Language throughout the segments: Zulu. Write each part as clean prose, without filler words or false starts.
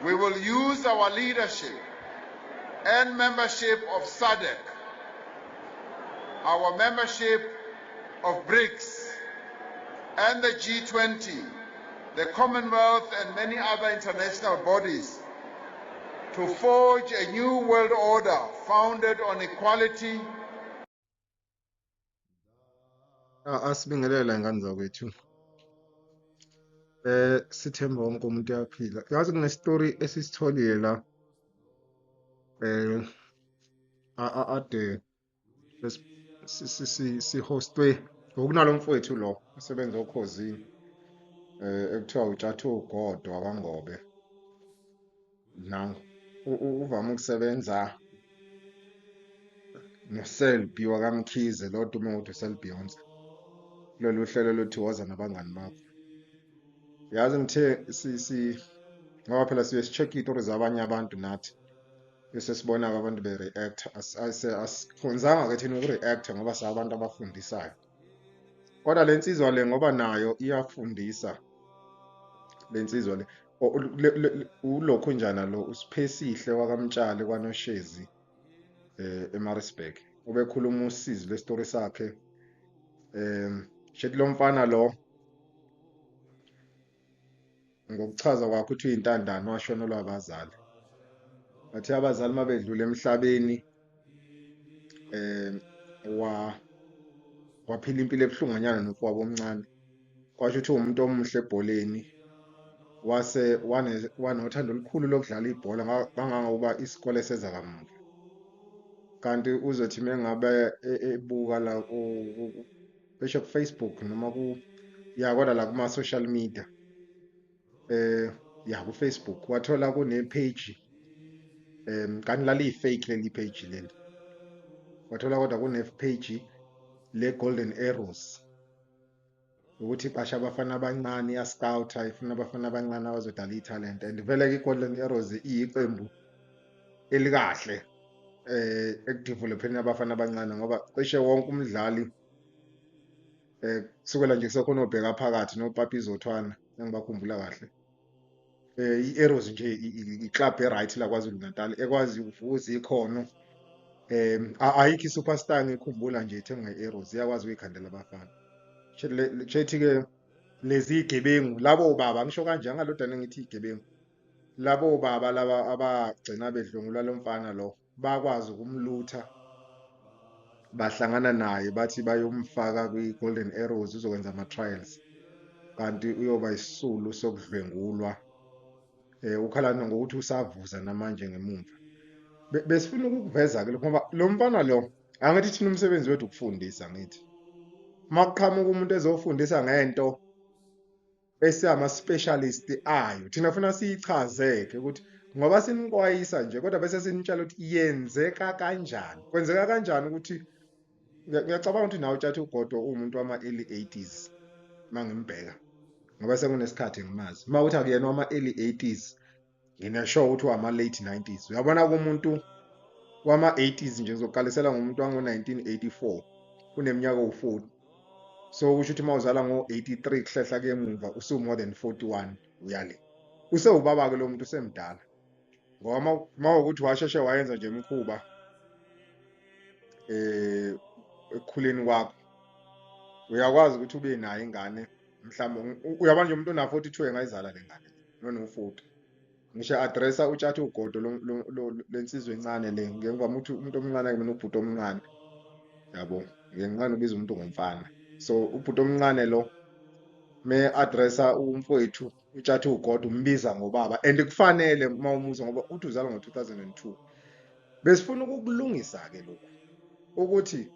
We will use our leadership and membership of SADC, our membership of BRICS, and the G20, the Commonwealth, and many other international bodies to forge a new world order founded on equality. Asibingelela ingane zakwethu. Sithemba wonke umuntu uyaphila. Yazi kunestory esisitholile la ade sihostwe okunalo mfowethu lo usebenza okhosini ekuthiwa uTshathu uGodo wakwaNgobe. Nangu uvama ukusebenza noSelby wakaMkhize lo dume ngokuthi uSelbeyonce. Lolu hlelo luthi woza nabangani bakho. Yazi ngithe ngoba phela sicheck izitori zabanye abantu nathi bese sibona abantu be-react asikhonzanga ke thina uku-react ngoba sabantu abafundisayo kodwa le nsizwa le ngoba nayo iyafundisa le nsizwa le ulokhu njana lo uSiphesihle wakaMtshali kwaNoshezi eMaritzburg ubekhuluma usizi lwestory sakhe shethi lo mfana lo ngokuchaza kwakhe ukuthi uyintandane washonelwa abazali bathi abazali mabedlula emhlabeni waphila impilo ebuhlunganyana nomfowabo omncane kwasho ukuthi umuntu omuhle ebholeni wanothando olukhulu lokudlala ibhola kangangokuba isikole seza kamuva kanti uzothi mengabe ebuka la besho ku-Facebook noma kodwa la kuma social media ku-Facebook wathola kune-page kanti lali-fake leli page leli wathola kodwa kune-page le-Golden Arrows ukuthi qasha abafana abancane ya-scouter ifuna abafana abancane abazodala ithalente and vele-ke i-Golden Arrows iyiqembu elikahle ekudevelopheni abafana abancane ngoba cishe wonke umdlali kusukela nje kusekhona obheka phakathi noPapi Zothwana engibakhumbula kahle i-Arrows nje i-club e-right la KwaZulu Natal ekwazi ukuvuza ikhono ayikho i-superstar ngikhumbula nje ithenga i-Arrows iyakwazi ukuyikhandela abafana shethi-ke lezi igebengu labo baba ngisho kanje angalodana ngithi igebengu labo baba laba abagcina bedlungula lo mfana lo bakwazi ukumlutha bahlangana naye bathi bayomfaka kwi-Golden Arrows uzokwenza ama-trials kanti uyoba isisulu sokudlwengulwa ukhalana ngokuthi usavuza namanje ngemuva besifuna ukukuveza-ke lokho ngoba lo mfana lo angithi thina umsebenzi wethu ukufundisa ngithi makuqhamuka umuntu ezofundisa ngento esiyama-specialist ayo thina funa siyichazeke ukuthi ngoba sinixwayisa nje kodwa bese sinitshela ukuthi yenzeka kanjani kwenzeka kanjani ukuthi ngiyacabanga ukuthi nawe uTshathu uGodo umuntu wama-early 80s mangimbheka ngoba sekunesikhathi ngimazi mawuthi akuyena wama-early 80s ngineshow ukuthi wama-late 90s uyabona kumuntu wama-80s nje ngizoqalisela ngomuntu wango-1984 uneminyaka ewu-40 so kusho ukuthi mawuzala ngo-83 kuhlehla kemuva usu-more than 41 uyale usewubaba-ke lo muntu usemdala ngoba mawukuthi washeshe wayenza nje imikhuba ekukhuleni kwakho uyakwazi ukuthi ube nayo ingane mhlawumbe uyabona nje umuntu ona-42 engayizala le ngane no-40 ngisho addressa uTshathu uGodo lensizwe encane le ngiyengivama ukuthi umuntu omncane mina ubhuti omncane yabo ngincane ubiza umuntu ngomfana so ubhuti omncane lo me addressa umfowethu uTshathu uGodo umbiza ngobaba and kufanele mawumuza ngoba uthi uzalwa ngo-2002 besifuna ukukulungisa ke lokho ukuthi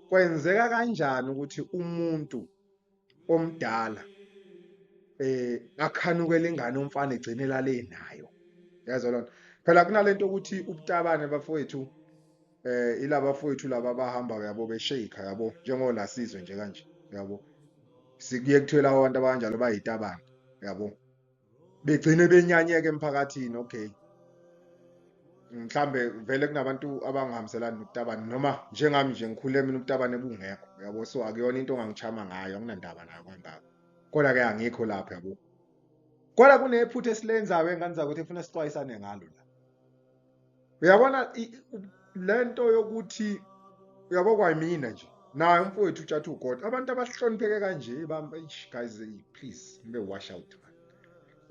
kwenzeka kanjani ukuthi umuntu omdala akhanukele ingane yomfana egcine lale nayo yazo lona phela kunalento ukuthi ubutabane bafowethu ilaba bafowethu laba abahamba yabo beshake yabo njengoLasizwe nje kanje yabo sikuye kuthwela abantu abanjalo bayitabane yabo begcine benyanyeka emphakathini okay mhlambe vele kunabantu abangahambiselani nokutabana noma njengami nje ngikhule mina ubutabane bungekho yabo so akuyona into ongangichama ngayo anginandaba nayo kangaka kodwa ke angikho lapha yabo kodwa kunephutha esilenzayo engane zakuthi efuna sixwayisane ngalo la. Uyabona lento yokuthi uyabo kwayimina nje naye umfowethu utshatha uGod abantu abahlonipheke kanje guys please be wash out man.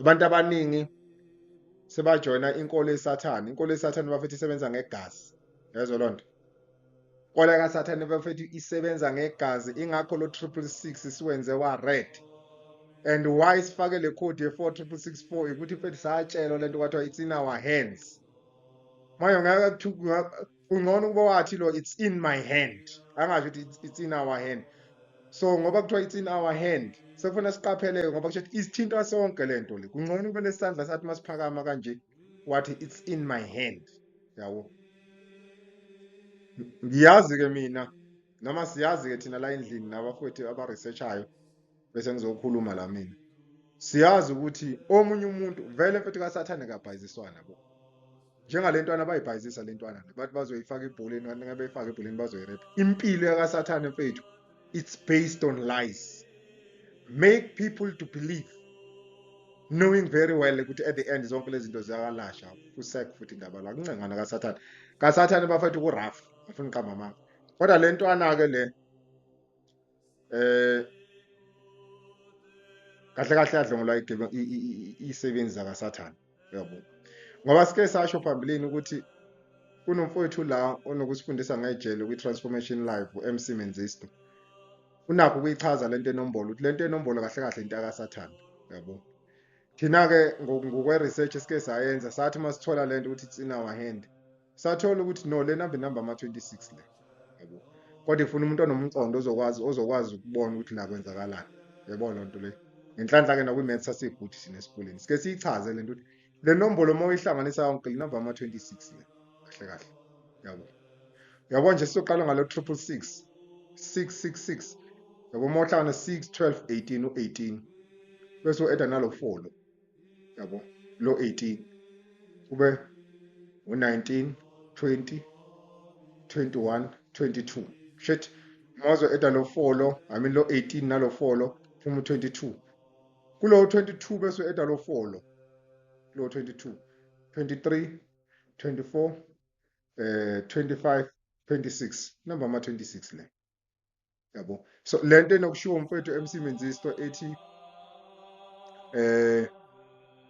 Abantu abaningi sebajoyina inkolo yesathane. Inkolo yesathane bafethu isebenza ngegazi. Yezwa lonto. Inkolo kaSathane bafethu isebenza ngegazi ingakho lo 666 siwenze wa red. And why sifake le code ye4664 ukuthi mfethu satshelwa lento kwathiwa it's in our hands. Mayo ungcono kuba wathi lo it's in my hand. Angasho ukuthi it's in our hand. So ngoba kuthiwa it's in our hand sefuna siqapheleke ngoba kusho ukuthi isithinta sonke lento le. Kungcono kube nesandla sathi masiphakama kanje wathi it's in my hand. Yawo. Ngiyazi ke mina noma siyazi ke thina la endlini nabafowethu aba researchayo bese ngizokhuluma la mina. Siyazi ukuthi omunye umuntu vele mfethu kaSathane kabhayiziswana bo. Njengalentwana abayibhayizisa lentwana bathi bazoyifaka ibholeni kanti ngabe befaka ibholeni bazoyirepha. Impilo yakaSathane mfethu it's based on lies. Make people to believe knowing very well ukuthi at the end zonke lezi zinto ziyakalasha usek futhi indaba la kuncengana kaSathane bafethu ku rough afuna iqamba amanga. Kodwa lentwana ke le kahle yadlongolwa isebenzi zakaSathane yabo. Ngoba sike sasho phambilini ukuthi kunomfowethu la onokusifundisa ngejele kwi Transformation Live uMC Menzisto. Unakho ukuyichaza lento enombolo ukuthi lento enombolo kahle into yakaSathane yabo. Thina ke ngokwe research esike sayenza sathi masithola lento ukuthi it's in our hand. Sathola ukuthi no le number ama 26 le yabo. Kodwa ifuna umuntu onomqondo ozokwazi ukubona ukuthi la kwenzakalani. Yebo lonto le. Ngenhlanhla ke nakwi-maths sasibhuti sine esikoleni. Sike siyichaze lento ukuthi le nombolo uma uyihlanganisa yonke le number ama 26 le. Kahle. Yabo. Yabo nje sizoqala ngalo 666 666. Yabo uma uhlangana 6 12 18 u18. Bese u-add nalo 4 lo. Yabo. Lo 18. Kube u19 20 21 22. Shit. Mazo add lo 4 lo, I mean lo 18 nalo 4 lo, phuma u22. Kulo 22 bese u-add lo 4 lo. Lo 22. 23 24 25 26. Number ama 26 le. Yabo. So lento enokushiwo umfowethu MC Menzisto ethi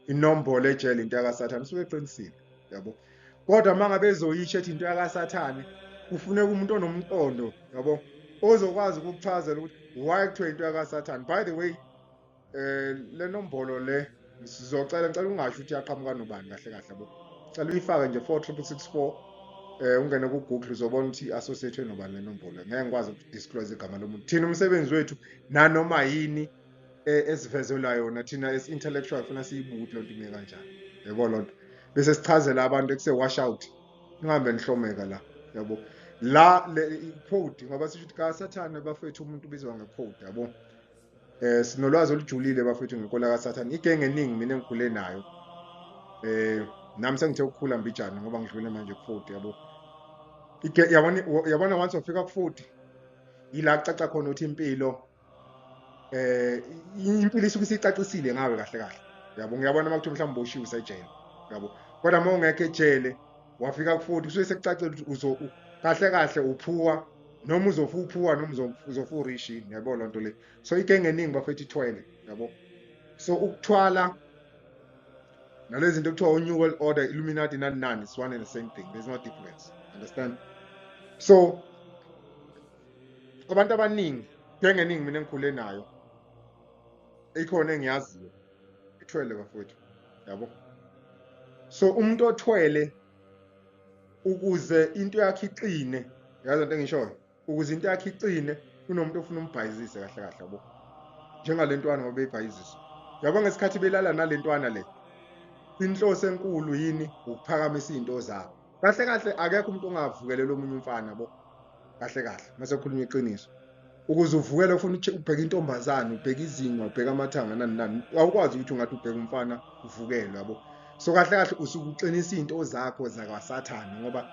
inombolo ejele into yakaSathane usuke eqinisile yabo. Kodwa mangabe ezoyisho ethi into yakaSathane kufuneka umuntu onomqondo yabo ozokwazi ukukuchazela ukuthi why kuthiwa into yakaSathane. By the way le nombolo le ngicela ungasho ukuthi yaqhamuka nobani kahle yabo. Cela uyifake nje 46664 ungene ku Google uzobona ukuthi associate nobani le nombolo. Ngeke ngikwazi ukudisclose igama lomuntu. Thina umsebenzi wethu nanoma yini esivezela yona thina as intellectual funa siyibuthi lonto ime kanjani. Yebo lonto. Bese sichazela abantu ekuse wash out. Ningambe nihlomeka la yabo. La le quote ngoba sisho ukuthi kaSathane bafethu umuntu ubizwa ngequote yabo. Sinolwazi olujulile bafethu ngenkolo kaSathane. Igenge eningi mina engikhule nayo. Nami sengithe ukukhula mbijana ngoba ngidlule manje ku40 yabo. Yabona once ufika ku40 ila kucaca khona ukuthi impilo impilo isuke isicacisile ngawe kahle. Yabo ngiyabona makuthiwa mhlawumbe boshiwe usejele. Yabo. Kodwa uma ungekho ejele wafika ku40 kusuke sekucacile ukuthi kahle uphuwa noma uzofuphuwa noma uzofu rishi yabo lonto le. So igenge eningi bafethu ithwele yabo. So ukuthwala nalezi zinto kuthiwa New World Order, Illuminati nani it's one and the same thing. There's no difference. Understand? So abantu abaningi igenge eningi mina engikhule nayo ikhona engiyaziyo ithwele bafethu yabo. So umuntu othwele ukuze into yakhe iqine yazi into engishoyo ukuze into yakhe iqine kunomuntu ofuna umbhayizise kahle yabo. Njengalentwana ngoba ebhayizisa yabo ngesikhathi belala nalentwana le inhloso enkulu yini ukuphakamisa izinto zakho kahle akekho umuntu ongavukelele omunye umfana bo kahle mase khuluma iqiniso ukuze uvukele ufuna ubheka intombazana ubheka izinga ubheka amathanga nani awukwazi ukuthi ungathi ubheka umfana uvukele yabo. So kahle usuke uqinisa izinto zakho zakaSathane ngoba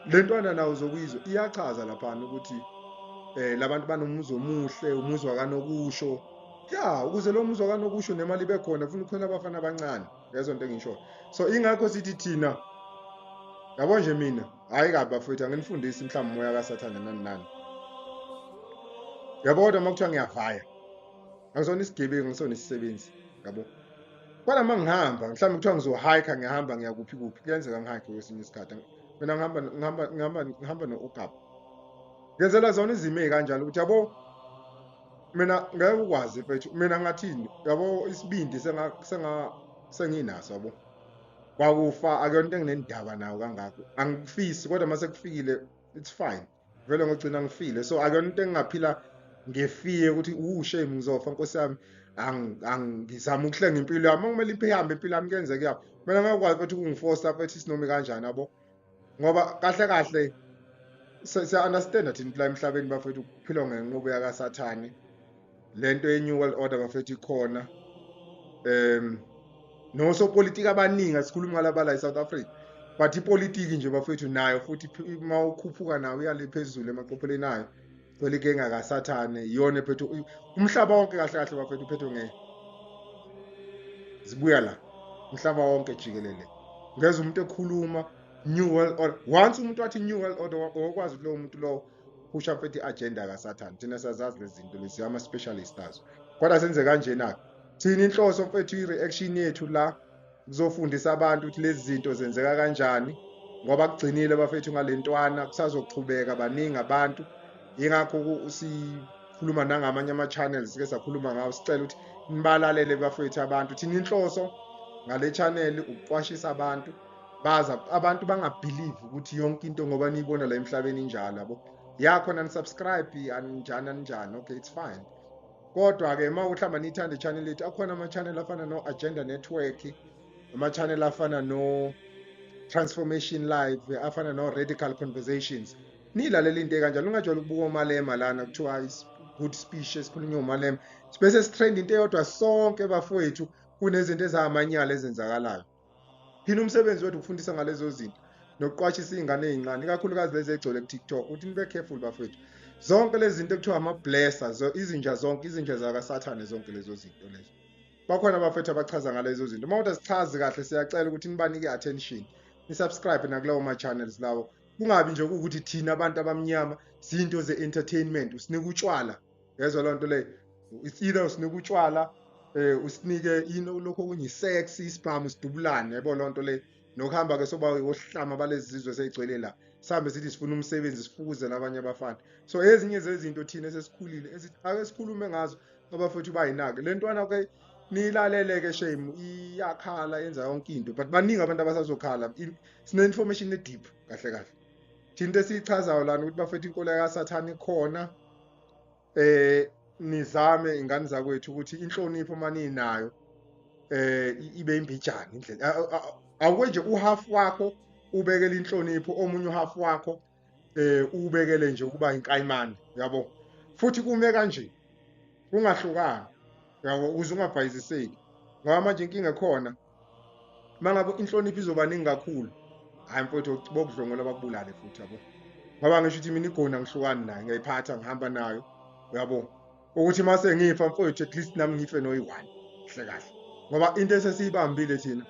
lentwana nawo uzokuyizwa iyachaza lapha ukuthi labantu banomuzwa omuhle umuzwa kanokusho ya ukuze lo muzwa kanokusho nemali bekhona ufuna ukukhona abafana abancane lezo nto engisho so ingakho sithi thina yabo nje mina hayi kabi bafowethu anginifundisi mhlawumbe umoya kaSathane nani nani yabo kodwa makuthiwa ngiyavaya angisona isigebengu ngisona isisebenzi yabo kodwa mangihamba mhlawumbe kuthiwa ngizohike ngiyahamba ngiyakuphi kuphi kuyenzeka ngihike kwesinye isikhathi mina ngihamba no-Ogaba ngenzela zona izimo ezikanjalo ukuthi yabo mina ngeke ukwazi mfethu mina ngathini yabo isibindi senginaso yabo kwakufa akuyona into enginendaba nayo kangako angikufisi kodwa mase kufikile it's fine vele ngogcina ngifile so akuyona into engingaphila ngefiye ukuthi shame ngizofa nkosi yami angizama ukuhlenga impilo yami kumele ihambe impilo yami kuyenzeka yabo mina ngakwazi futhi ukungiforce futhi isinomi kanjani yabo ngoba kahle kahle siya understand thina la emhlabeni bafethu ukuphila ngenqubo yakaSathane lento ye New World Order bafethu ikhona nosopolitiki abaningi asikhulumi ngalaba la eSouth Africa but ipolitiki nje bafethu nayo futhi mawukhuphuka nayo uyale phezulu emaqopheleni nayo kwelinkinga kaSathane iyona phethu umhlaba wonke kahle kahle bafethu uphethwe zibuya la umhlaba wonke jikelele ngeze umuntu ekhuluma New World Order once umuntu wathi New World Order wakwazi lo muntu lo pusha mfethu iagenda kaSathane thina siyazazi lezi zinto lezi ama specialist azo kodwa senze kanjena thina inhloso mfethu ireaction yethu la kuzofundisa abantu ukuthi lezi zinto zenzeka kanjani ngoba kugcinile bafethu ngalentwana kusazochubeka baningi abantu ingakho sikhuluma nangamanye ama channels ke sakhuluma ngawo sicela ukuthi nibalalele bafethu abantu thina inhloso ngale channel ukuqwashisa abantu baza abantu bangabelieve ukuthi yonke into ngoba niyibona la emhlabeni injalo yabo yakho nan subscribe anjani okay it's fine kodwa ke mawuhlamba nithanda ichannel lethu akhona ama channel afana no Agenda Network ama channel afana no Transformation Live afana no Radical Conversations nilalela into kanjalo ungajwayele ukubuka uMalema lana kuthiwa good speech esikhulunywa uMalema sibese sitrend into eyodwa sonke bafowethu kunezinto ezamanyala ezenzakalayo phina umsebenzi wethu ukufundisa ngalezo zinto nokuqwashisa izingane ezincane ikakhulukazi lezi egcwele ku TikTok uthi nibe careful bafowethu zonke lezi zinto ekuthiwa ama blessers izinja zonke izinja zakaSathane zonke lezo zinto lezo bakhona abafethu abachaza ngalezo zinto mawuthi sichazi kahle siyacela ukuthi nibanike attention ni subscribe nakulawo ma channels lawo kungabi nje ukuthi thina abantu abamnyama izinto ze entertainment usinike utshwala yezwa lonto le it's either usinike utshwala usinike lokho kunye sex isibhamu sidubulane yabo lonto le nokuhamba ke soba ohlama balezi zizwe seyigcwele la sihambe sithi sifuna umsebenzi sifukuze nabanye abafana so ezinye zezinto thina esesikhulile ake sikhulume ngazo abafethu bayinake lentwana ke nilalele ke shame iyakhala yenza yonke into but baningi abantu abasazokhala sine information deep kahle kahle thina esichazayo lana ukuthi bafethu inkolo yaSathane ikhona nizame ingane zakwethu ukuthi inhlonipho mani nayo ibe imbijana indlela awukwenje uhalf wakho ubekele inhlonipho omunye uhalf wakho ubekele nje ukuba inkayimani yabo futhi kume kanje kungahlukani yabo uze ungabhayiziseki ngoba manje inkinga ekhona mangabe inhlonipho izoba ningi kakhulu hayi mfowethu bokudlongola bakubulale futhi yabo ngoba ngisho ukuthi mina igona ngihlukani naye ngiyayiphatha ngihamba nayo yabo ukuthi mase ngifa mfowethu at least nami ngife noyi1 hle kahle ngoba into esesiyibambile thina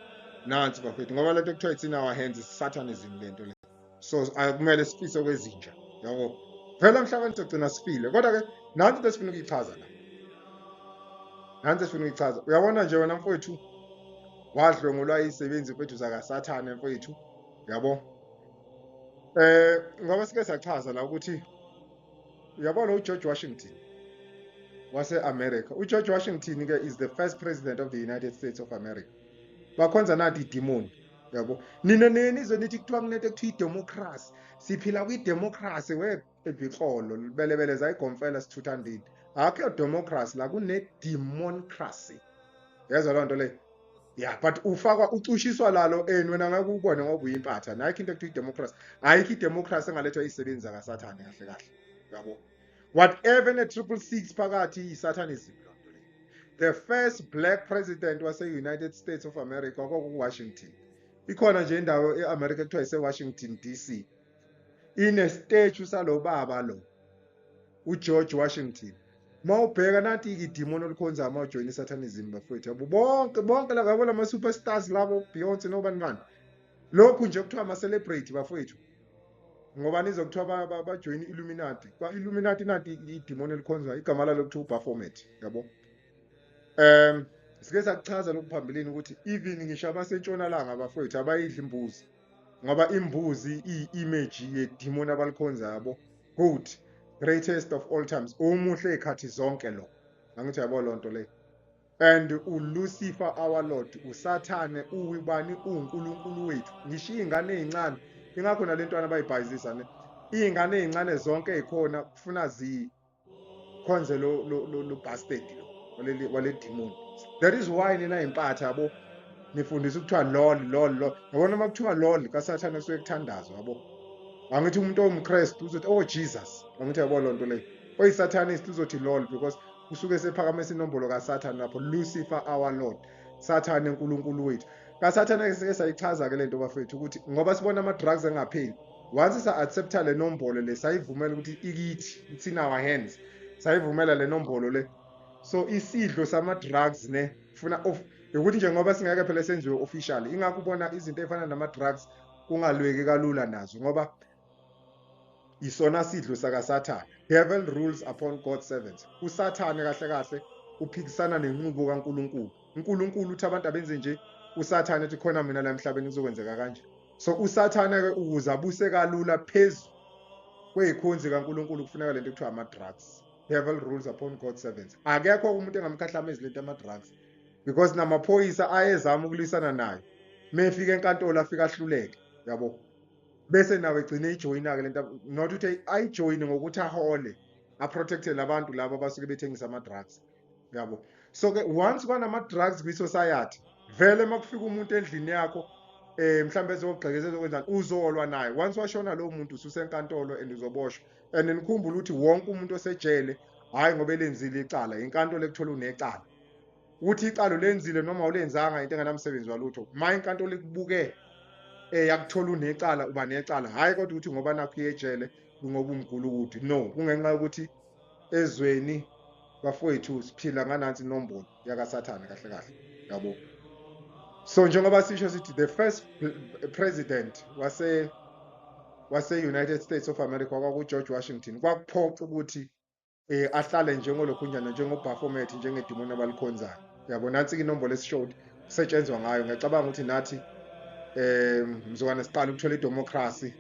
nansi bafethu ngoba lento ekuthiwa it's in our hands Satanism lento le so akumele sifise kwezinja yabo phela emhlabeni sigcina sifile kodwa ke nansi into esifuna ukuyichaza la nansi esifuna ukuyichaza uyabona nje wena mfowethu wadlongolwa izisebenzi mfowethu zakaSathane mfowethu yabo ngoba sike sachaza la ukuthi uyabona uGeorge Washington wase-America uGeorge Washington ke is the first president of the United States of America bakhonza nathi idemoni yabo nina nizwe nithi kuthiwa kunento ekuthiwa idemocracy siphila kwidemocracy webhixolo libelebele zayigomfela sithuthandini akho democracy la kune demoncracy yezwa lonto le yeah but ufakwa ucushiswa lalo wena ngeke ubone ngoba uyimpatha nakho into ekuthiwa idemocracy ayikho idemocracy engalethwa izisebenzi zakaSathane kahle kahle yabo whatever ne 666 phakathi iSatanism lonto le the first black president wase-United States of America kwakuWashington ikhona nje indawo eAmerica ekuthiwa ise-Washington DC ine statue salo baba lo uGeorge Washington mawubheka nathi idemon olikhonza amajoin satanism bafowethu yabo bonke la ngabona ama superstars labo Beyonce nobani bani lokhu nje kuthiwa ama celebrity bafowethu ngoba nizokuthiwa bajoin Illuminati kwa Illuminati nathi idemon elikhonza igama lalo kuthiwa uBaphomet yabo sike sakuchaza lokuphambilini ukuthi even ngisho abasentshonalanga bafowethu abayidla imbuzi ngoba imbuzi i-image yedemon abalikhonza yabo good greatest of all times umuhle ezikhathi zonke lo angithi yabo lonto le and uLucifer our Lord uSathane uwibani uNkulunkulu wethu ngisho izingane ezincane ingakho nalentwana bayibhayizisa ne izingane ezincane zonke ezikhona kufuna zikhonze lo bastard lo wale demon that is why nina impatha yabo nifundisa ukuthiwa lol yabona makuthiwa lol kaSathane usuke kuthandazwa yabo angithi umuntu omKristu uzothi oh Jesus angithi yabo lonto le oyiSathanist uzothi lol because usuke sephakamisa inombolo kaSathane lapho Lucifer our Lord Sathane uNkulunkulu wethu kaSathane sike sayichaza ke lento bafethu ukuthi ngoba sibona ama drugs engapheli once sa accepta le nombolo le sayivumela ukuthi ikithi it's in our hands sayivumela le nombolo le so isidlo sama drugs ne funa ukuthi nje ngoba singeke phela senziwe official ingakho ubona izinto ezifana nama drugs kungalweki kalula nazo ngoba isona sidlo sakaSathane devil rules upon God's servants uSathane kahle uphikisana nenqubo kaNkulunkulu uNkulunkulu uthi abantu abenze nje uSathane ethi khona mina la emhlabeni kuzokwenzeka kanje so uSathane ke ukuze abuse kalula phezulu kwezikhonzi kaNkulunkulu kufuneka lento ekuthiwa ama drugs devil rules upon God's servants akekho umuntu engamkhahlamezi lento ama drugs because namaphoyisa ayezama ukulwisana nayo mefika enkantolo afika ahluleke yabo bese nawe egcine ijoyina ke lento not ukuthi ayijoyine ngokuthi ahole aprotecte labantu labo abasuke bethengisa ama drugs yabo so ke once kwanama drugs kwi society vele makufika umuntu endlini yakho mhlambe ezogxekeza ezokwenza uzolwa naye once washona lo muntu ususenkantolo and uzoboshwa and nikhumbula ukuthi wonke umuntu osejele hayi ngoba elenzile icala inkantolo ekuthola unecala uthi icala lenzile noma ulenzanga into enganamsebenzi walutho ma inkantolo ikubuke yakuthola unecala uba necala hayi kodwa ukuthi ngoba nakho iyejele ngoba umgulukuthi no kungenxa ukuthi ezweni bafowethu siphila nganansi inombolo yakaSathane kahle yabo so njengoba sisho sithi the first president wase United States of America kwaku George Washington kwakuphoqa ukuthi ahlale njengolokhunjana njengoBaphomet njengedemon abalikhonzayo yabo nansi inombolo esishowed kusetshenzwa ngayo ngiyacabanga ukuthi nathi mzokwana siqala ukuthola idemocracy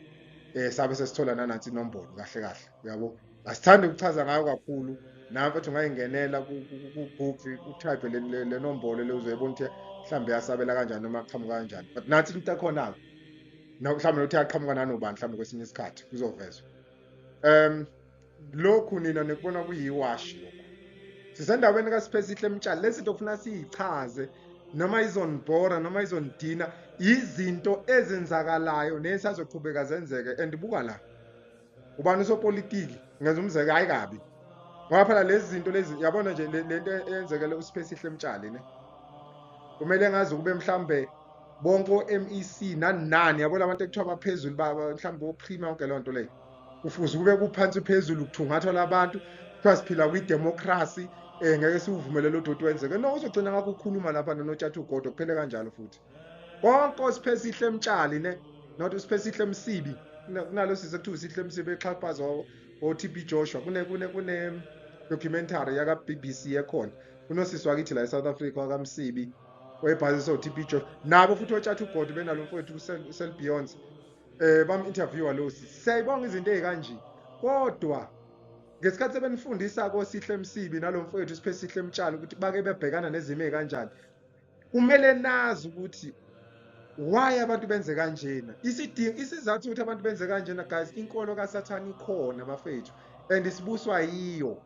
sabe sesithola nanansi inombolo kahle yabo asithanda ukuchaza ngayo kakhulu nawe mfethu ungayingenela ku-Google utype le nombolo le uzoyibona ukuthi mhlambe yasabela kanjani noma aqhamuka kanjani but nathi into ekhona na mhlambe uthi aqhamuka nanobani mhlambe kwesinye isikhathi kuzovezwa lokhu nina nikubona kuyiwash lokho sisendaweni kaSiphesihle Mtshali lezinto kufuna siyichaze noma izonibhora noma izonidina izinto ezenzakalayo nesazoqhubeka zenzeke and buka la ubani usopolitiki ngenza umzeke hayi kabi ngoba phela lezi zinto lezi yabona nje lento eyenzekele uSiphesihle Mtshali ne kumele ngazi kube mhlambe bonke oMEC nani yabo labantu ekuthiwa baphezulu mhlambe oprima yonke lonto leyo ufuze kube kuphansi phezulu ukuthungathwa labantu kuthiwa siphila kwi-democracy ngeke siwuvumele lo doti wenzeke no uzogcina ngakho ukukhuluma lapha noNotshathu Godo kuphele kanjalo futhi konke uSiphesihle Mtshali ne not uSiphesihle Msibi kunalo size kuthiwa uSiphesihle Msibi exhaphaza oTB Joshua kune documentary yaka BBC ekhona kunosisi wakithi la eSouth Africa wakamsibi wayebhazisa uTB Joshua nabo futhi oNotshathu Godo benalo mfowethu uSel Beyonce bam interviewer lo siyayibonga izinto ezikanje kodwa ngesikhathi sebenifundisa koSihle Msibi nalo mfowethu uSiphesihle Mtshali ukuthi bake bebhekana nezimo ezikanjani kumele nazi ukuthi why abantu benze kanjena isizathu ukuthi abantu benze kanjena guys inkolo kaSathane ikhona bafethu and isibuswa yiyo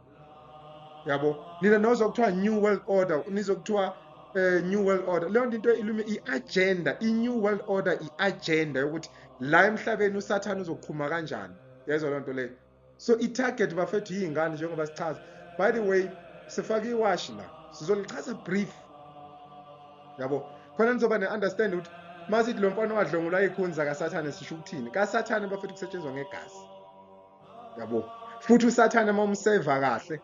yabo nina nozokuthiwa new world order nizokuthiwa new world order leyo into i-agenda i-new world order i-agenda yokuthi la emhlabeni uSathane uzoqhuma kanjani yezwa loo nto leyo so i-target bafethu yingane njengoba sichaza by the way sifake iwash la sizolichaza brief yabo khona nizoba ne-understand ukuthi masithi lo mfana wadlongulwa izikhonzi zakaSathane sisho ukuthini kaSathane bafethu kusetshenzwa ngegazi yabo futhi uSathane uma umseva kahle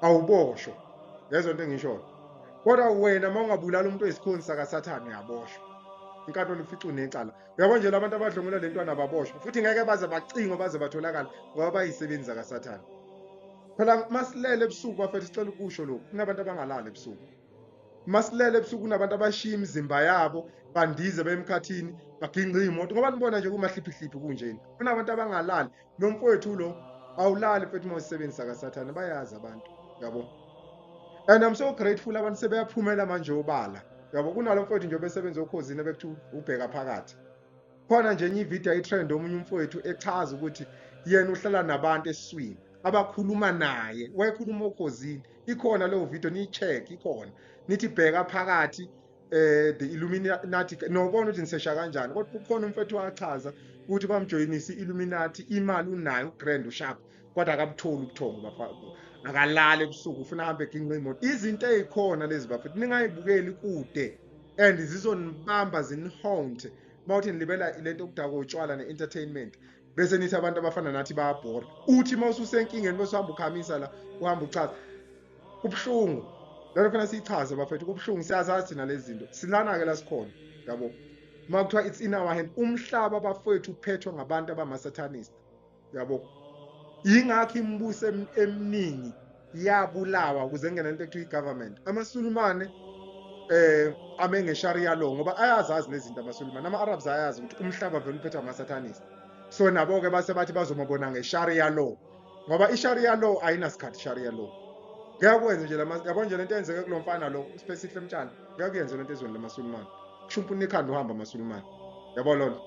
awuboshwa. Yezwa into engisho. Kodwa wena mawungabulala umuntu oyisikhonzi sakaSathane uyaboshwa. Inkantolo ifica unecala. Uyabona nje labantu abadlungula lentwana ababoshwa futhi ngeke baze bacingwe baze batholakala ngoba bayisebenzi zakaSathane. Phela masilele ebusuku bafethu sicela ukusho lokhu kunabantu abangalala ebusuku. Masilele ebusuku kunabantu abashiya imizimba yabo bandize bemkhathini baginqa imoto ngoba nibona nje kumahliphihliphi kunjeni. Kunabantu abangalali nomfowethu lo awulali mfethu mawusebenzi zakaSathane bayazi abantu yabo. And I'm so grateful abantu sebeyaphumela manje obala. Yabo kunalo mfowethu nje obesebenza okhosini ebekuthi ubheka phakathi. Khona nje enye ivideo itrend omunye umfowethu echaza ukuthi yena uhlala nabantu esiswini abakhuluma naye wayekhuluma okhosini. Ikhona leyo video niyicheck ikhona. Nithi bheka phakathi the Illuminati nobona ukuthi nisesha kanjani kodwa kukhona umfowethu wachaza ukuthi bamjoyinisa iIlluminati imali unayo uGrand uSharp kodwa akabutholi ubuthongo bafaka akalala ebusuku ufuna ahambe eginqa imoto. Izinto ezikhona lezi bafethu ningayibukeli kude and zizonibamba zinihonte mawuthi nilibela lento okudaka utshwala ne-entertainment bese nithi abantu abafana nathi bayabhora uthi mawususenkingeni bese uhamba ukhamisa la uhamba uchaza kubuhlungu. Lento khona siyichaze bafethu kubuhlungu siyazazi thina lezi zinto silana-ke la sikhona yabo. Makuthiwa it's in our hand umhlaba bafethu uphethwe ngabantu abama-satanist yabo. Yingakho imibuso eminingi yabulawa ukuze ngene lento ekuthiwa i-government. AmaSulumane ame nge-Sharia law ngoba ayazazi lezi zinto amaSulumane. Ama-Arabs ayazi ukuthi umhlaba vele uphethwe ama-satanist. So nabo-ke base bathi bazomabona nge-Sharia law ngoba i-Sharia law ayinasikhathi i-Sharia law. Ngiyakwenza nje yabona nje lento eyenzeke kulo mfana lo uSpecific Mtshana ngiyakuyenza lento ezweni lamaSulumane. Kushumpha unikhanda uhamba amaSulumane yabo lona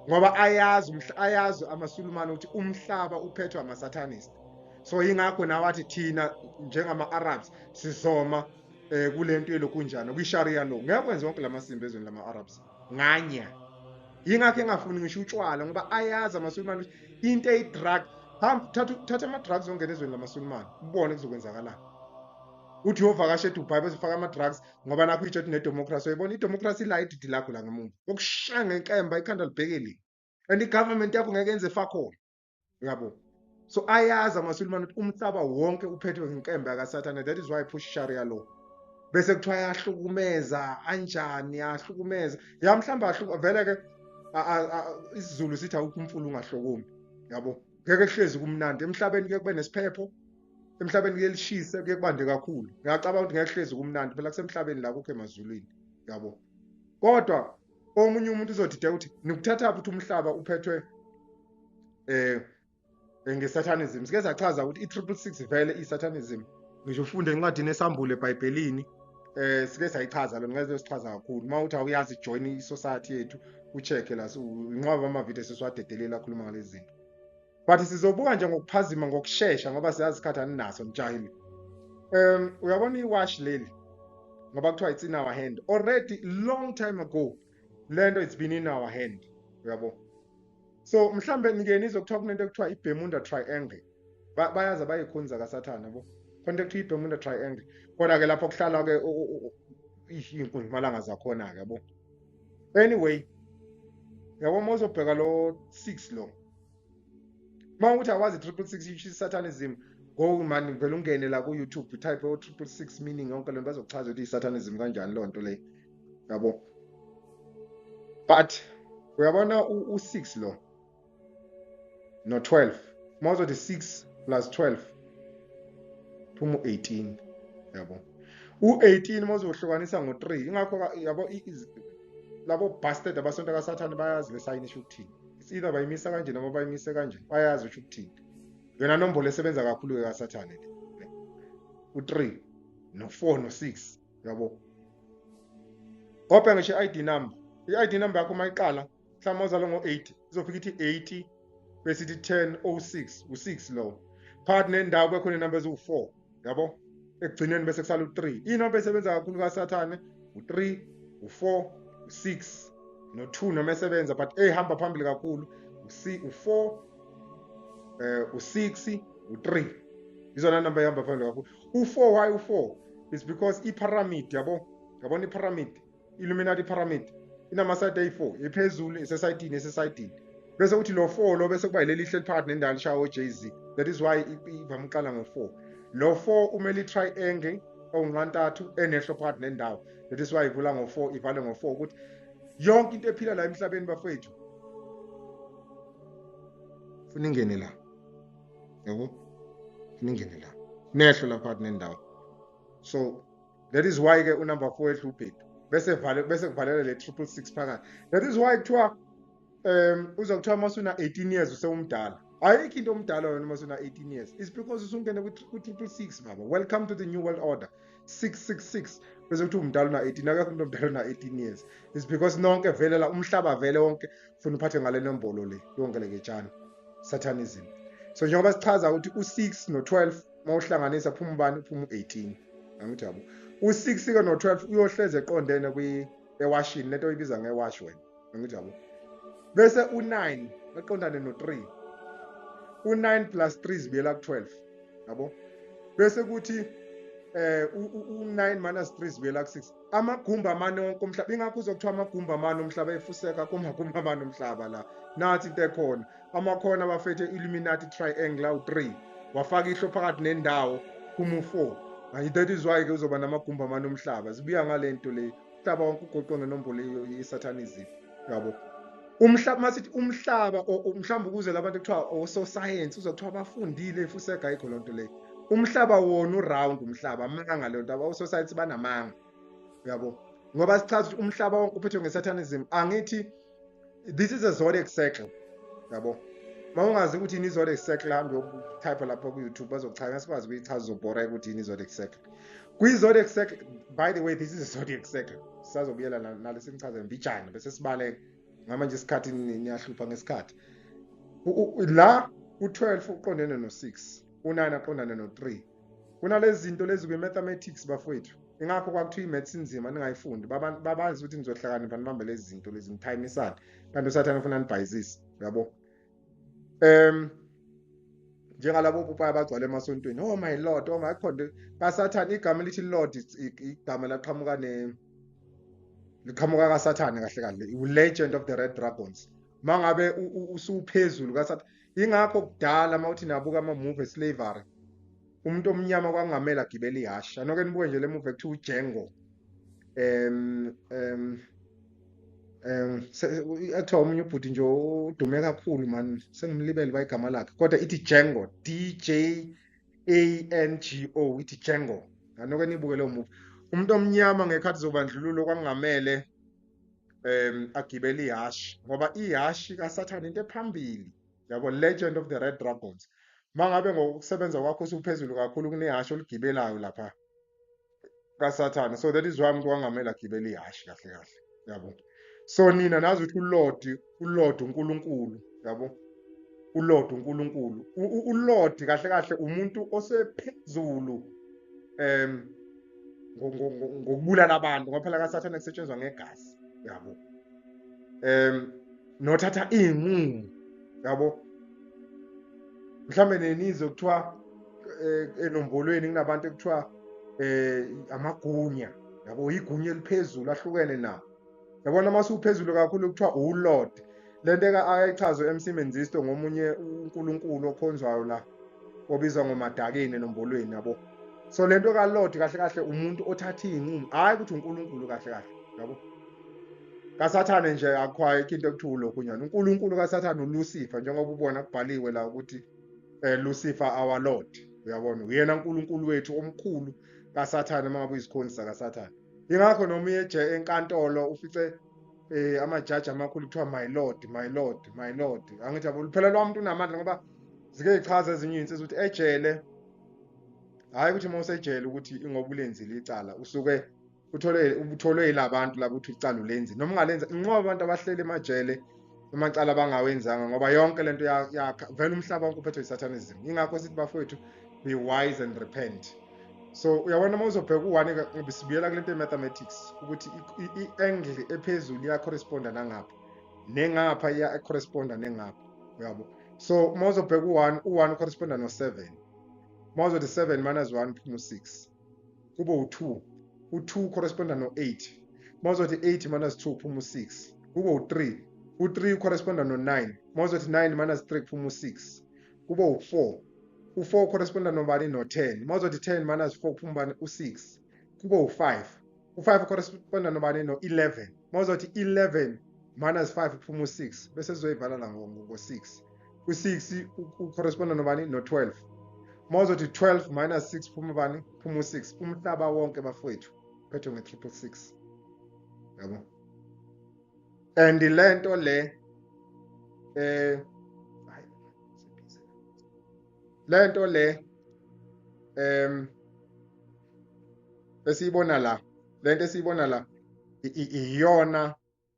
ngoba ayazi amaSulumane ukuthi umhlaba uphethwe ama-satanist. So yingakho nawathi thina njengama-Arabs sizoma kulento elokunjani kwi-Sharia law. Ngiyakwenza wonke lamasimba ezweni lama-Arabs nganya. Yingakho engafuni ngisho utshwala ngoba ayazi amaSulumane ukuthi into eyi-drug thatha ama-drugs ongena ezweni lamaSulumane ubone kuzokwenzakalani. Uthi uyovakasha eDubai bezofaka ama-drugs ngoba nakho itsho ukuthi nedemocracy. Uyibona idemocracy la ididi lakho la ngemuva okushaya ngenkemba ikhanda libhekeli and i-government yakho ngeke yenze fakhona yabo. So ayazi amaSulumane ukuthi umhlaba wonke uphethwe ngenkemba yakaSathane. That is why push Sharia law. Bese kuthiwa yahlukumeza anjani yahlukumeza mhlamba vele-ke isiZulu sithi awukho umfula ungahlokumi yabo. Ngeke kuhlezi kumnandi emhlabeni kuye kube nesiphepho emhlabeni kuye lishise kuye kubande kakhulu. Ngiyacabanga ukuthi ngeke kuhlezi kumnandi phela kusemhlabeni la kukho emazulwini yabo. Kodwa omunye umuntu uzodideka ukuthi nikuthatha ukuthi umhlaba uphethwe nge-satanism. Sike sachaza ukuthi i-666 vele i-satanism ngisho ufunde encwadini esambule eBhayibhelini sike sayichaza lo ngeke sichaza kakhulu mawuthi awuyazi join i-society yethu ucheck la inqwaba amavidiyo sesiwadedelela akhuluma ngalezi zinto. But sizobuka nje ngokuphazima ngokusheshsha ngoba siyazi isikhathi aninaso mjahili. Uyabona iwash leli ngoba kuthiwa it's in our hand already long time ago. Lento it's been in our hand uyabo. So mhlambe ngeke nizokuthiwa kunento ekuthiwa i-Bermuda Triangle. Bayazi abayikhonza kaSathane yabo. Konke ekuthiwa i-Bermuda Triangle. Kodwa ke lapho kuhlala ke inkunzimalanga zakhona ke yabo. Anyway yabo mawuzobheka lo 6 lo. Mawuthi awazi 666 isho i-satanism go man vele ungene la ku YouTube type o 666 meaning yonke lento bazokuchaza ukuthi i-satanism kanjani lo nto le yabo. But uyabona u6 lo no 12 mawuzothi 6 plus 12 phuma u18 yabo. U18 mawuzohlukanisa ngo3 ingakho yabo labo bastard abasonto kaSathane bayazi le sign isho ukuthini. It's either bayimisa kanje noma bayimise kanje bayazi usho ukuthini. Yona nombolo esebenza kakhulu ke kaSathane le u3 no4 no6 yabo. Kopha ngisho i-ID number. I-ID number yakho mayiqala mhlawumbe uzalwa ngo8 izofika ithi 80 bese ithi 1006 u6 lo. Phakathi nendawo bekhona inamba eziwu4 yabo. Ekugcineni bese kusala u3. Inamba esebenza kakhulu kaSathane u3 u4 u6 no2 noma esebenza but ehamba phambili kakhulu u4 u6 u3 izona number ehamba phambili kakhulu. U4 why u4 is because i-pyramid yabo. Yabona i-pyramid Illuminati pyramid inamaside ayi4 ephezulu esesayidini esesayidini bese uthi lo 4 lo bese kuba yileli hleli phakathi nendawo lishawo Jay-Z. That is why ivama uqala ngo4. lo 4 umele i-triangle onqantathu enehlo phakathi nendawo. That is why ivula ngo-4 ivale ngo-4 ukuthi yonke into ephila la emhlabeni bafethu funa ingene la, yabo, funa ingene la nehlo la phakathi nendawo. So that is why ke unumber 4 ehla ubhedu bese kuvalela le 666 phakathi. That is why kuthiwa uzokuthiwa masuna 18 years usewumdala. Ayikho into omdala wena masuna 18 years. It's because usungena ku-666 baba. Welcome to the new world order. 666 bese kuthi umdala una 18, akekho umuntu omdala una 18 years. It's because nonke vele la umhlaba vele wonke ufuna uphathe ngale nombolo le yonke leketshana satanism. So njengoba sichaza ukuthi u6 no12 mawuhlanganisa phuma ubani, phuma u18. Angithi yabo u6 ke no12 uyohleze eqondene ewashini lento oyibiza ngewash wena. Angithi yabo bese u9 eqondane no3. u9 plus 3 zibuyela ku12, yabo. Bese kuthi u9 minus 3 zibuyela ku6. Amagumba amane wonke omhlaba, ingakho uzokuthiwa amagumba amane omhlaba efuseka kumagumba amane omhlaba la. Nathi into ekhona amakhona abafethe Illuminati triangle awu3 wafaka ihlo phakathi nendawo kuma u4. That is why ke uzoba namagumba amane omhlaba. Zibuya ngalento le umhlaba wonke ugoqwe ngenombolo ye-satanism, yabo. Umhlaba masithi umhlaba mhlawumbe ukuze labantu ekuthiwa oso science uzokuthiwa bafundile efuseka ayikho lonto le. Umhlaba wona uround, umhlaba amanga leyo nto, abaso science banamanga, yabo. Ngoba sichaza ukuthi umhlaba wonke uphethwe nge-satanism, angithi this is a zodiac cycle, yabo. Mawungazi ukuthi yini zodiac cycle, hambe utype lapha ku YouTube bazokuchaza, sikwazi ukuyichaza uzobhora ukuthi yini zodiac cycle. Kwi-zodiac cycle, by the way, this is a zodiac cycle. Sizobuyela nalesi ngichaza mbijana bese sibaleka. Ngamanje isikhathi niyahlupha ngesikhathi. La u12 uqondene no6, u9 aqondane no3. Kunalezi zinto lezi kwe-mathematics bafowethu. Ingakho kwakuthiwa i-maths inzima ningayifundi. Babazi ukuthi nizohlakanipha nibambe lezi zinto lezi nithimisane. Kanti usathane ufuna nibhayizise, yabo. Njengalabo popayi abagcwala emasontweni. Oh my lord, oh my god. kaSathane igama elithi lord igama laqhamuka liqhamuka kaSathane kahle kahle. Legend of the Red Dragons. Mangabe usuphezulu kaSathane. Ingakho kudala mawuthi nabuka ama-movie slavery. Umuntu omnyama kwangamela agibele ihasha. Noke nibuke nje le movie ekuthiwa uDjango. Ekuthiwa omunye ubhuti nje udume kakhulu man, sengimlibele bayigama lakhe. Kodwa ithi Django, DJANGO, ithi Django. Anoke nibuke leyo movie. Umuntu omnyama ngekhathi zobandlululo kwangamele agibele ihasha, ngoba ihashi kaSathane into ephambili, yabo. Legend of the Red Dragons. Mangabe ngokusebenza kwakho usuphezulu kakhulu kunehasha oligibelayo lapha kaSathane. So that is why umuntu kwangamele agibele ihashi kahle kahle, yabo. So nina nazi ukuthi uLord uNkulunkulu, yabo. uLord uNkulunkulu. uLord kahle kahle umuntu osephezulu ngokubulala abantu, ngoba phela kaSathane kusetshenzwa ngegazi, yabo. Nothatha iy'nqumo, yabo. Mhlambe nenizwe kuthiwa enombolweni kunabantu ekuthiwa amagunya, yabo. Igunya eliphezulu ahlukene nawo, yabona. Masuphezulu kakhulu kuthiwa uLord. Lento ayayichazwe MC Menzisto ngomunye uNkulunkulu okhonzwayo la obizwa ngoMadakeni enombolweni, yabo. So lento kaLord kahle kahle umuntu othatha iy'nqumo, hayi ukuthi uNkulunkulu kahle kahle, yabo. kaSathane nje akwayo into ekuthiwa lokhu nyana. uNkulunkulu kaSathane uLucifer, njengoba ubona kubhaliwe la ukuthi Lucifer our Lord, uyabona. Uyena uNkulunkulu wethu omkhulu kaSathane mangabe uyisikhonisa kaSathane. Ingakho noma uye enkantolo ufice amajaji amakhulu kuthiwa my lord, my lord, my lord. Angithi yabo phela lo muntu unamandla, ngoba zike yichaza ezinye iy'nsizwa ukuthi ejele, hayi ukuthi uma usejele ukuthi ingoba ulenzile icala usuke utholwe yilabantu labo ukuthi icala ulenzi noma ungalenza. Inqoba abantu abahleli emajele amacala abangawenzanga, ngoba yonke lento yakha vele umhlaba wonke uphethwe yi-satanism. Ingakho sithi bafowethu, be wise and repent. So uyabona uma uzobheka u1 sibuyela kule nto ye-mathematics ukuthi i-angle ephezulu iya-corresponda nangapha nengapha iya-corresponda nengapha, uyabo. So uma uzobheka u1 corresponda no7. Uma uzothi 7 minus 1 phuma u6 kube u2. u2 corresponda no8. Uma uzothi 8 minus 2 phuma u6 kube u3. u3 corresponda no9. Uma uzothi 9 minus 3 phuma u6 kube u4. u4 corresponda nobani no10 mawuzothi 10 minus 4 kuphuma ubani u6 kube u5 u5 corresponda nobani no11 mawuzothi 11 minus 5 kuphuma u6 bese sizoyivala la ngo6 u6 corresponda nobani no12 mawuzothi 12 minus 6 kuphuma ubani kuphuma u6 umhlaba wonke bafowethu phethwe nge666 yabo and lento le lento le esiyibona la lento esiyibona la iyona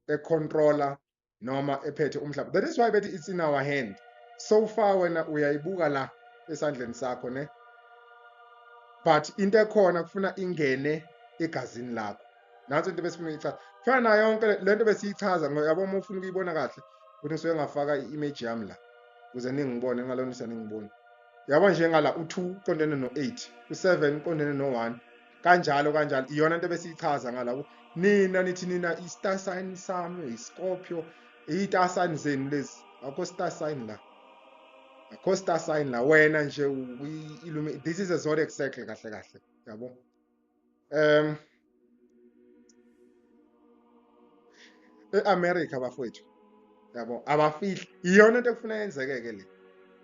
econtroller noma ephethe umhlaba. That is why bethi it's in our hand. So far wena uyayibuka la esandleni sakho ne, but into ekhona kufuna ingene egazini lakho. Nanso into besifuna uyichaza. Fana nayo yonke lento besiyichaza yabo uma ufuna ukuyibona kahle ukuthi usuke ngafaka i-image yami la ukuze ningibone ngalonisa ningibone. Yabo nje ngala u2 uqondene no8 u7 uqondene no1 kanjalo kanjalo iyona into besiyichaza ngala nina nithi nina i-star sign sami i-Scorpio i-star sign zenu lezi akho star sign la akho star sign la wena nje this is a zodiac cycle kahle kahle yabo eAmerica bafowethu yabo abafihli iyona into ekufuna yenzeke le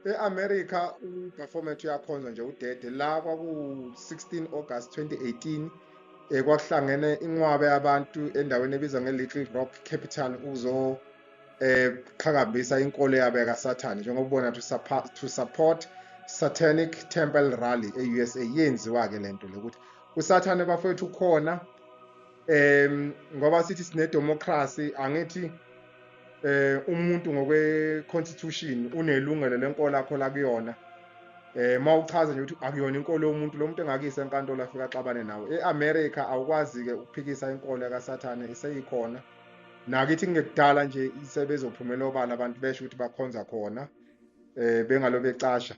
eAmerica uperformance yakhonza nje udede la kwaku-16 August 2018 kwakuhlangene inqwabe yabantu endaweni ebizwa ngeLittle Rock Capital uzo qhakambisa inkolo yabo kaSathane njengobona to support Satanic Temple Rally e-USA yenziwa ke lento lokuthi uSathane bafowethu ukhona ngoba sithi sine democracy angithi umuntu ngokwe constitution unelungelo lenkolo akho la kuyona mawuchaza nje ukuthi akuyona inkolo yomuntu lo muntu engakise enkantolo afika axabane nawe eAmerica awukwazi ke ukuphikisa inkolo kaSathane iseyikhona nakithi ngekudala nje isebezophumela obala abantu besho ukuthi bakhonza khona bengalo becasha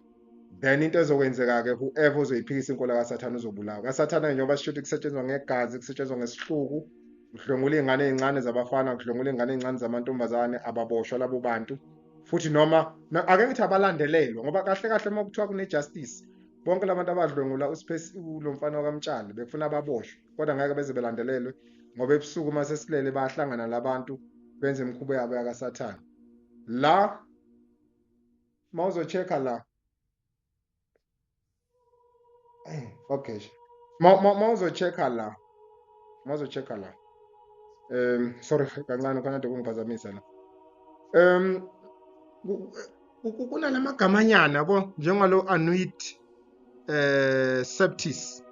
then into ezokwenzeka ke whoever uzoyiphikisa inkolo kaSathane uzobulawa kaSathane njengoba sisho ukuthi kusetshenzwa ngegazi kusetshenzwa ngesihluku kuhlongula izingane ezincane zabafana kuhlongula izingane ezincane zamantombazane ababoshwa labo bantu futhi noma ake ngithi abalandelelwa ngoba kahle kahle uma kuthiwa kune justice bonke labantu abadlwengula lo mfana kaMtshali bekufuna ababoshwe kodwa ngeke beze belandelelwe ngoba ebusuku mase silele bayahlangana labantu benze imikhubo yabo yakaSathane la mawuzo-check la okay mawuzo-check la mawuzo-check la sorry kancane khona kungiphazamisa la kunalagamanyana yabo njengalo Anuit Septis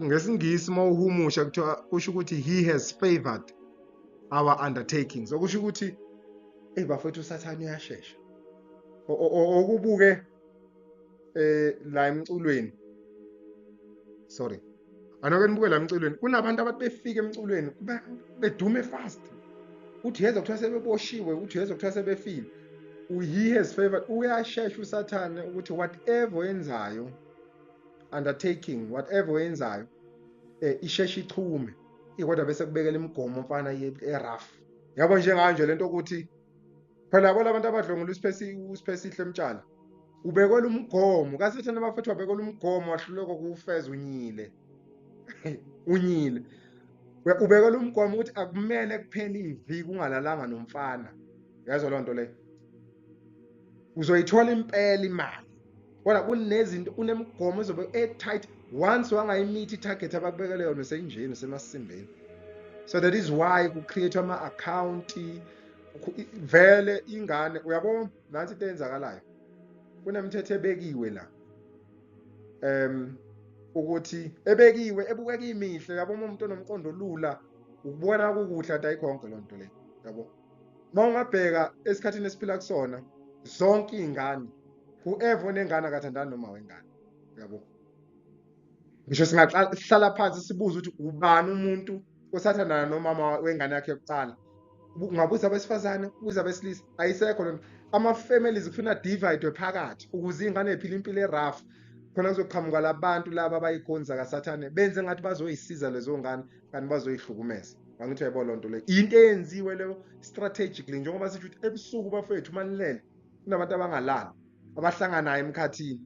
ngesingisi mawuhumusha kuthiwa kusho ukuthi he has favored our undertakings okusho ukuthi bafethu uSathane uyashesha okubuke la emculweni sorry anoke nibuke la emculweni kunabantu abathi befika emculweni bedume fast uthi yeza kuthiwa sebeboshiwe uthi yeza kuthiwa sebefile he has favored uyashesha uSathane ukuthi whatever yenzayo undertaking whatever yenzayo isheshe ichume kodwa bese kubekela imigomo mfana erough yabo njenganje lento ukuthi phela yabo labantu abadlongula uSipesihle Mtshali ubekwela umgomo kaSathane bafethu wabekwela umgomo wahluleka kuwufeza unyile unyile ubekwela umgomo ukuthi akumele kuphela iviki ungalalanga nomfana yazo loo nto le uzoyithola impela imali kodwa kunezinto unemigomo ezobe tight once wangayimithi itarget abakubekele yona seyinjeni semasimbeni so that is why ku create ama account vele ingane uyabona nansi into eyenzakalayo kunemithetho ebekiwe la ukuthi ebekiwe ebukeka imihle yabo umuntu onomqondo olula ukubona ukukuhle ati ayikhonke loo nto le yabo mawungabheka esikhathini esiphila kusona zonke izingane whoever onengane akathandani noma wengane yabo ngisho singahlala phansi sibuza ukuthi ubani umuntu osathandana nomama wengane yakhe yokuqala ungabuza abesifazane ubuza abesilisa ayisekho lento ama families kufuna divide phakathi ukuze ingane ephila impilo erough khona kuzoqhamuka labantu laba abayikhonza kaSathane benze ngathi bazoyisiza lezo ngane kanti bazoyihlukumeza bangithi yabo loo nto le into eyenziwe leyo strategically njengoba sithi ukuthi ebusuku bafethu manilele kunabantu abangalala abahlanganayo emkhathini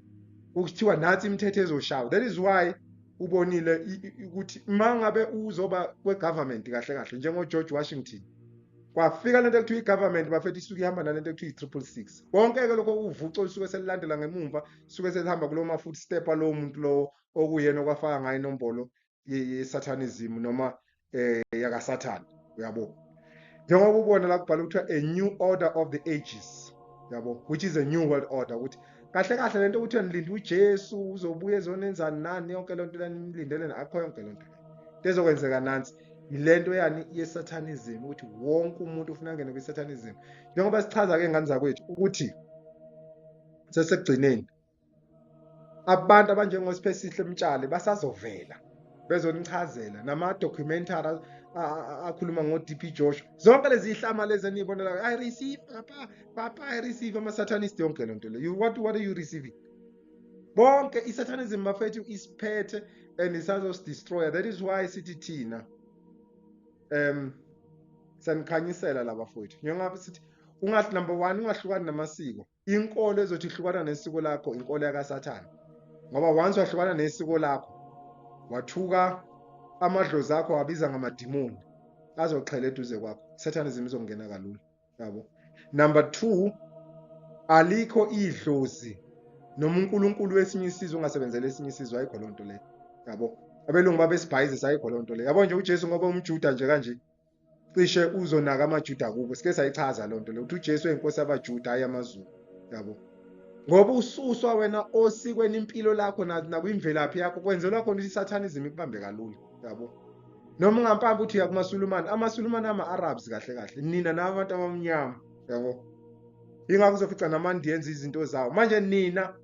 ukuthiwa nathi imithetho ezoshawa. That is why ubonile ukuthi mangabe uzoba kwegovernment kahle kahle njengo George Washington kwafika lento ekuthiwa igovernment bafethu isuke ihamba nalento ekuthiwa i666 konke ke lokho uvuco lisuke selilandela ngemumva suke selihamba kulo ma footstep alo muntu lo okuyena okwafaka ngayo inombolo ye-satanism noma yakaSathane uyabo. Njengoba ubona la kubhala ukuthi a new order of the ages yabo, which is a new world order, ukuthi kahle kahle lento ukuthi nilinde uJesu uzobuya ezonenzani nani yonke lonto lanilindele akho yonke lonto lezokwenzeka nansi yilento yani ye-satanism ukuthi wonke umuntu ufuna ngene kwi-satanism. Njengoba sichaza ke ingane zakwethu ukuthi sesekugcineni abantu abanjengoSipesihle Mtshali basazovela bezonichazela nama-documentary akhuluma ngo-DP Joshua zonke lezi ihlama lezi eniyibonela I receive papa I receive ama-satanist yonke lonto le. What are you receiving? Bonke i-satanism bafethu isiphethe and isazosidestroya. That is why sithi thina sanikhanyisela laba fowethu njengoba sithi ungathi number 1 ungahlukani namasiko. Inkolo ezothi ihlukana nesiko lakho inkolo yakaSathane, ngoba once wahlukana nesiko lakho wathuka amadlozi akho wabiza ngamadimoni azoxhela eduze kwakho, satanism izongena kalula yabo. Number 2, alikho idlozi noma uNkulunkulu wesinye isizwe ungasebenzele esinye isizwe ayikho lonto le yabo. Abelungu babesibhayizisa ayikho lonto le yabo. Nje uJesu ngoba umJuda nje kanje cishe uzonaka amaJuda kubo, sike sayichaza lonto le ukuthi uJesu uyinkosi yabaJuda hayi amaZulu yabo. Ngoba ususwa wena osikweni impilo lakho nakwimvelaphi yakho kwenzelwa khona ukuthi isatanism ikubambe kalula yabo. Noma ungampambi uthi uya kumaSulumane, amaSulumane ama-Arabs kahle kahle nina nabantu abamnyama yabo. Ingakho uzofica namandi yenza izinto zawo manje nina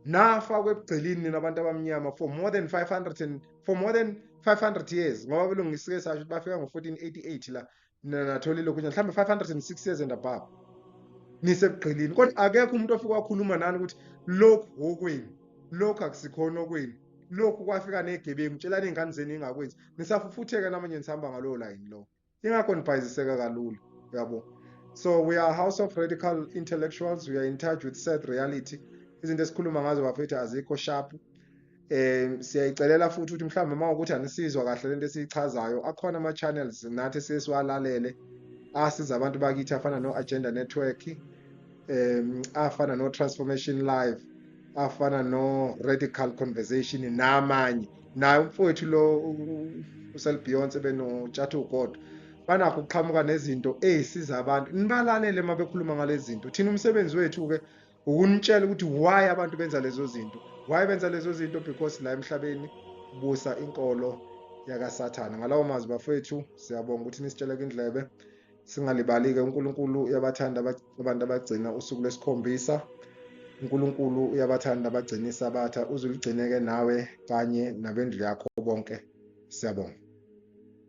nafa kwebugcilini nina abantu abamnyama for more than 500 years, ngoba belungu ngisike sasho ukuthi bafika ngo-1488 la nathola lokhu mhlawumbe 506 years and above nisebugqilini. Kodwa akekho umuntu ofika wakhuluma nani ukuthi lokhu okwenu, lokhu akusikhona okwenu, lokhu kwafika negebengu tshelani ingane zenu ingakwenzi. Nisafufutheka namanje nisihamba ngalowo line lo. Ingakho nibhayiziseka kalula yabo. So we are a house of radical intellectuals. We are in touch with sad reality. Izinto esikhuluma ngazo bafethu azikho sharp. Siyayicelela futhi ukuthi mhlawumbe mawukuthi anisizwa kahle lento esichazayo, akhona ama channels nathi sesiwalalele asiza abantu bakithi afana no Agenda Network, afana no Transformation Live, afana no Radical Conversation namanye. Naye umfowethu lo uSelbeyonce beno Tshatu God banakho ukuqhamuka nezinto ezisiza abantu. Nibalalele mabekhuluma ngalezi zinto. Thina umsebenzi wethu ke ukunitshela ukuthi why abantu benza lezo zinto. Why benza lezo zinto? Because la emhlabeni busa inkolo yakaSathane. Ngalawo mazwi bafethu siyabonga ukuthi nisitsheleke indlebe. Singalibali-ke uNkulunkulu uyabathanda abantu abagcina usuku lwesikhombisa. uNkulunkulu uyabathanda abagcina isabatha. Uzuligcineke nawe kanye nabendlu yakho bonke. Siyabonga.